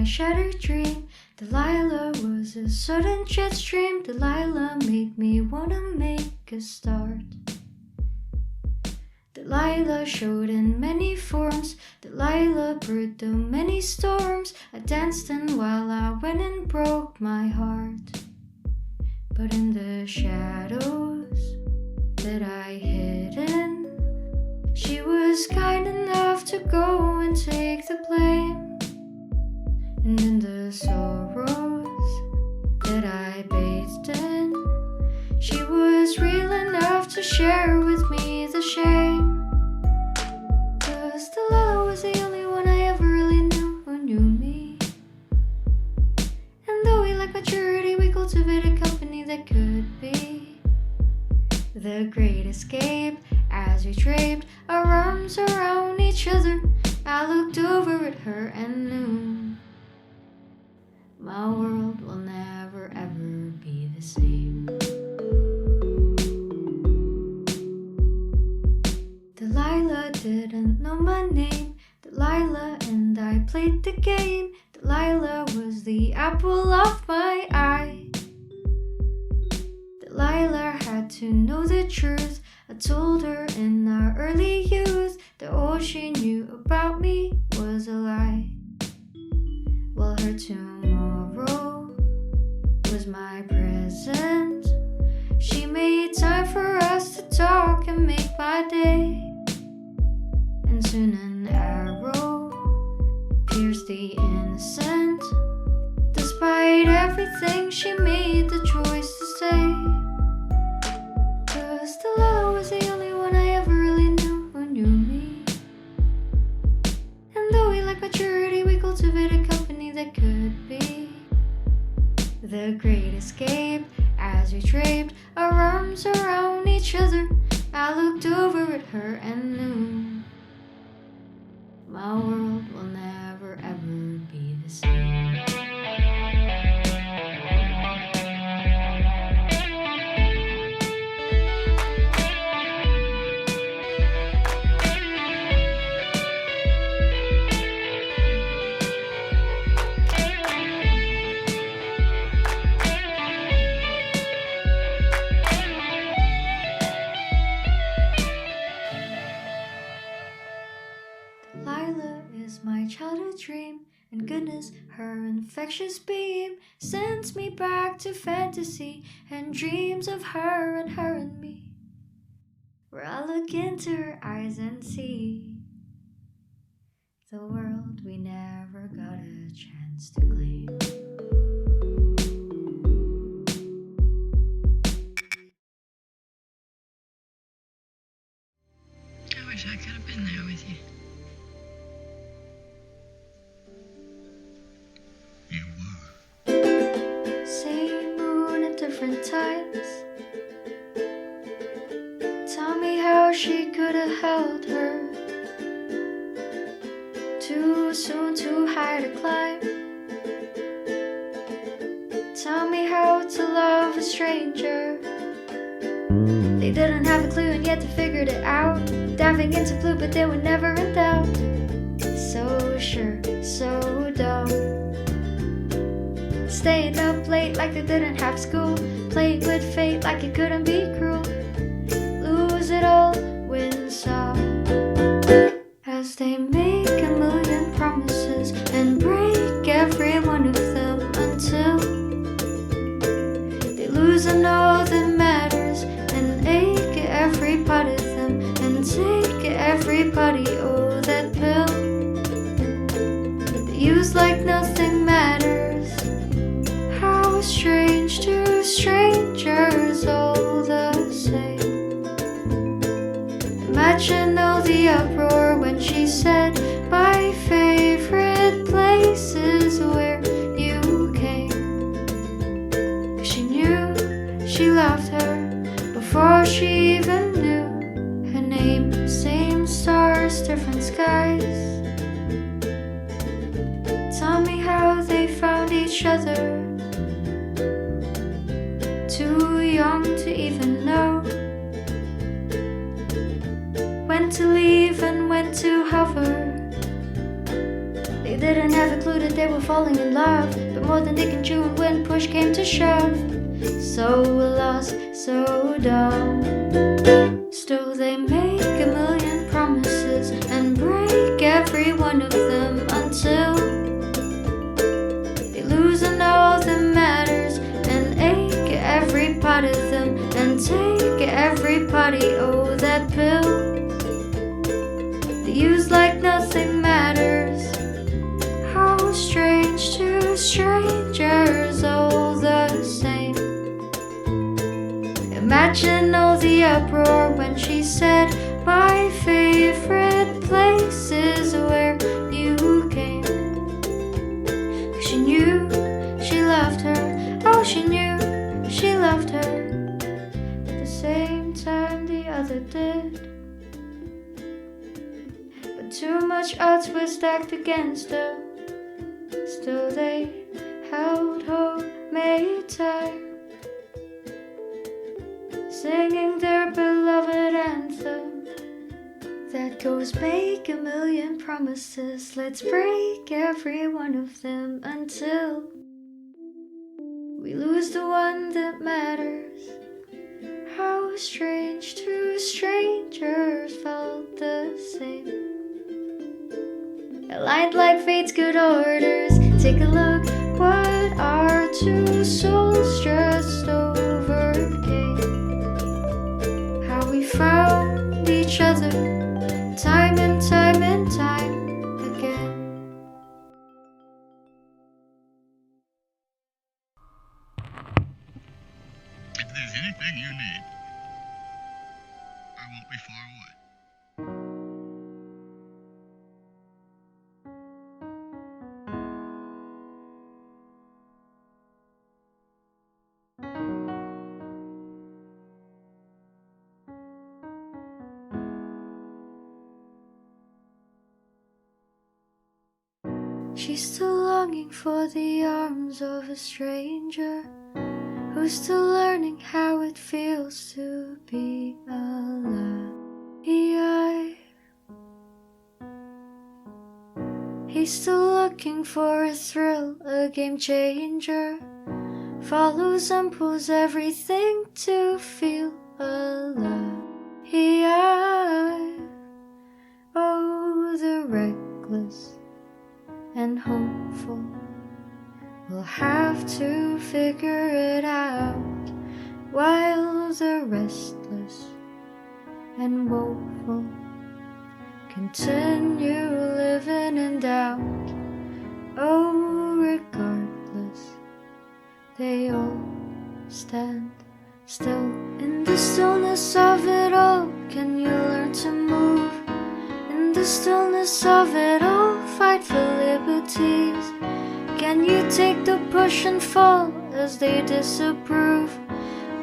shattered dream. Delilah was a sudden jet stream. Delilah made me wanna make a start. Delilah showed in many forms. Delilah brewed through many storms. I danced in while I went and broke my heart. But in the shadows that I hid in, she was kind enough to go and take the blame. And in the sorrows that I bathed in, she was real enough to share with me the shame. 'Cause Delilah was the only one I ever really knew who knew me. And though we lacked maturity, we cultivated company that could be the great escape. As we draped our arms around each other, I looked over at her and knew my world will never ever be the same. Delilah didn't know my name. Delilah and I played the game. Delilah was the apple of my eye. Delilah had to know the truth. I told her in our early youth that all she knew about me was a lie. Well, her tomorrow was my present. She made time for us to talk and make my day. And soon an arrow pierced the innocent. Despite everything, she made the choice to stay. 'Cause Delilah was the only one I ever really knew who knew me. And though we lacked maturity, we cultivated company that could be the great escape. As we draped our arms around each other, I looked over at her and knew my world will never ever be the same. Delilah is my childhood dream, and goodness, her infectious beam sends me back to fantasy and dreams of her and me, where I look into her eyes and see the world we never got a chance to claim. I wish I could have been there with you. You were. Same moon at different times. Tell me how she could have held her. Too soon, too high to climb. Tell me how to love a stranger. They didn't have a clue and yet they figured it out. Diving into blue but they were never in doubt. So sure, so dumb. Staying up late like they didn't have school. Playing with fate like it couldn't be cruel. Lose it all, win some. As they make a million promises and break every one of them until they lose on all that matters and ache every part of them and take everybody, oh that pill they use like nothing matters. How strange, to strangers all the same. Imagine all the uproar when she said my favorite place is where you came. She knew she loved her before she even knew her name. Same stars, different skies. Tell me how they found each other. Too young to even know when to leave and when to hover. They didn't have a clue that they were falling in love, but more than they can chew when push came to shove. So lost, so dumb. Still they make a million promises and break every one of them until they lose and all that matters and ache every part of them and take every party, oh that pill they use like nothing matters. How strange, two strangers all the same. Imagine all the uproar when she said, my favorite place is where you came. 'Cause she knew she loved her, oh she knew she loved her. At the same time the other did. But too much odds were stacked against them. Still they held hope, made time, singing their beloved anthem that goes, make a million promises, let's break every one of them until we lose the one that matters. How strange, two strangers felt the same, aligned like fate's good orders. Take a look, what our two souls just overcame. How we found each other time and time and time again. If there's anything you need, I won't be far away. She's still longing for the arms of a stranger who's still learning how it feels to be alive. He's still looking for a thrill, a game changer, follows and pulls everything to feel alive. Oh, the reckless and hopeful will have to figure it out, while the restless and woeful continue living in doubt. Oh, regardless, they all stand still. In the stillness of it all, can you learn to move? In the stillness of it all, fight for liberties. Can you take the push and fall as they disapprove?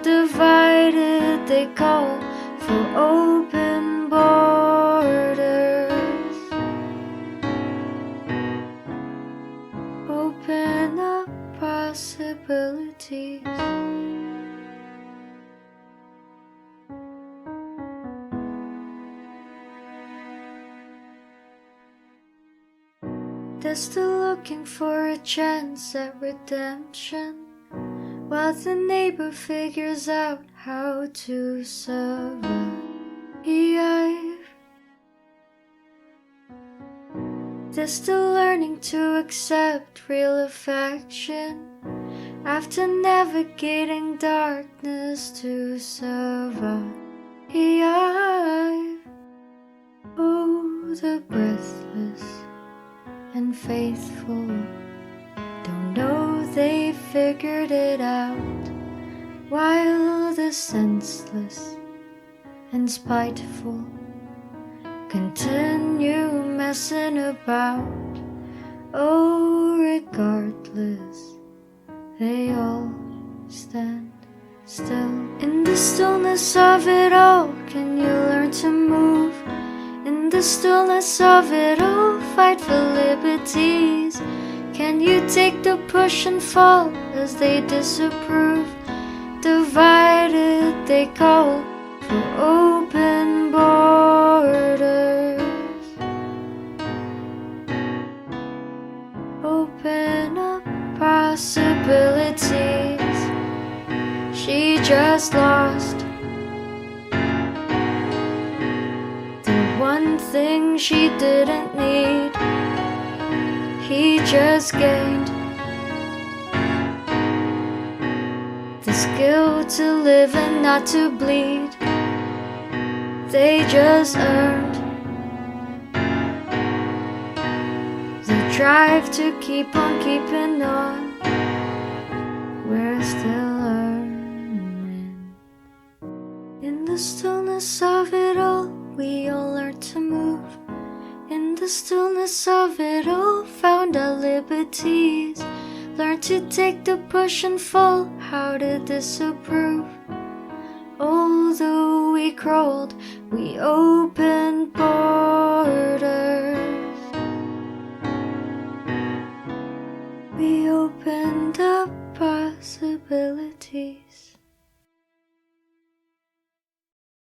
Divided they call for open borders. Open up possibilities. They're still looking for a chance at redemption, while the neighbor figures out how to survive. They're still learning to accept real affection after navigating darkness to survive. Oh, the breathless and faithful don't know they figured it out, while the senseless and spiteful continue messing about. Oh, regardless, they all stand still. In the stillness of it all, can you learn to move? In the stillness of it all, fight for liberties. Can you take the push and fall as they disapprove? Divided they call for open borders. just lost the one thing she didn't need. He just gained the skill to live and not to bleed. They just earned the drive to keep on keeping on. We're still learning. In the stillness of it all, we all learned to move. In the stillness of it all, found our liberties. Learned to take the push and fall, how to disapprove. Although we crawled, we opened borders. We opened up possibilities.